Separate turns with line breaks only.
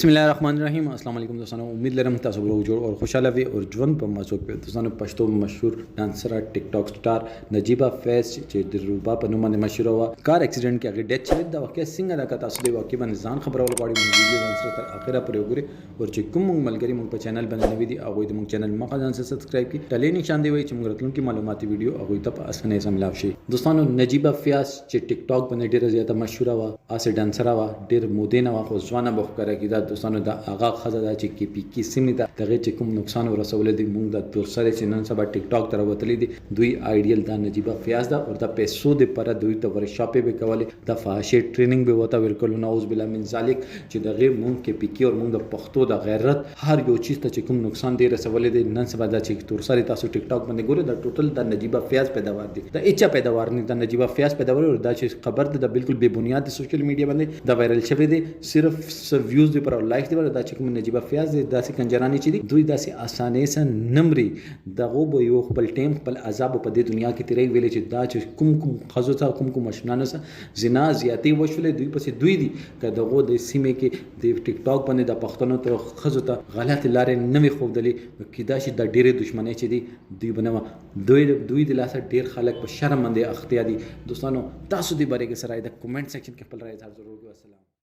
बिस्मिल्लाहिर्रहमानिर्रहीम अस्सलाम वालेकुम दोस्तों, उम्मीद लरम तاسو به جوړ او خوشاله وي او ژوند په مزو په دوستانو پښتو مشهور ډانسر ټیک ټاک سٹار نجیبه فیض چې د روبا په نوم باندې مشهور و کار اکسیډنٹ کې هغه ډیث شوی دا واقعي څنګه دا تاسو دی واقعي باندې ځان خبرول غواړي موږ ویډیو ځان تر اخره پورې وګورئ او چې کوم ملګری موږ په چینل باندې نوی دي هغه د موږ چینل مخه ځان سره سبسکرایب کړئ ټلې نشان دی وای چې موږ راتلونکي معلوماتي ویډیو هغه ته په اسانه سم لاو شي دوستانو نجیبه فیض چې ټیک ټاک باندې ډیره زیاته مشهور و اسه ډانسر و ډیر مودې نه و خو ځوانه بخکره کیدا دوستانو دا هغه خزه دا چې کې پی کې سیمه دا دغه چې کوم نقصان ورسول دي موږ د تور سره چې نن سبا ټیک ټاک تر وتلې دي دوی آیډیل دا نجیبه فیاض دا او د پیسو د پر دوی ته ورکشاپ به کوله د فحاشي ټریننګ به وتا ورکول نعوذ بالله من ذلک چې دغه موږ کې پی کې او موږ د پښتو د غیرت هر یو چیز ته چې کوم نقصان دی رسول دي نن سبا دا چې تور سره تاسو ټیک ټاک باندې ګورئ دا ټوټل د نجیبه فیاض پیداوار دي د اچا پیداوار نه د نجیبه فیاض پیداوار او دا چې خبر ده بالکل بے بنیاد سوشل میډیا باندې دا وایرل شوی دی صرف ویوز دی پر لایک دی دا چې کوم نجیبه فیاض دی داسې کنجرانی چې دوی داسې اسانه سره نمرې دغه به یو خپل ټیم خپل عذاب په دې دنیا کې تیرې ویلې چې دا چې کوم خزو ته کوم مشنانه سره زنا زیاتی وشولې دوی پسې دوی دي که دغه د سیمه کې د ټیک ټاک باندې د پښتنو ته خزو ته غلط لارې نه وي خوندلې کیدا چې د ډېرې دښمنۍ چې دي دوی بنو دوی د لاسه ډېر خلک په شرم باندې اخته دي دوستانو تاسو دې باره کې سره د کمنټ سیکشن کې خپل رائے ضرور ورکړئ. السلام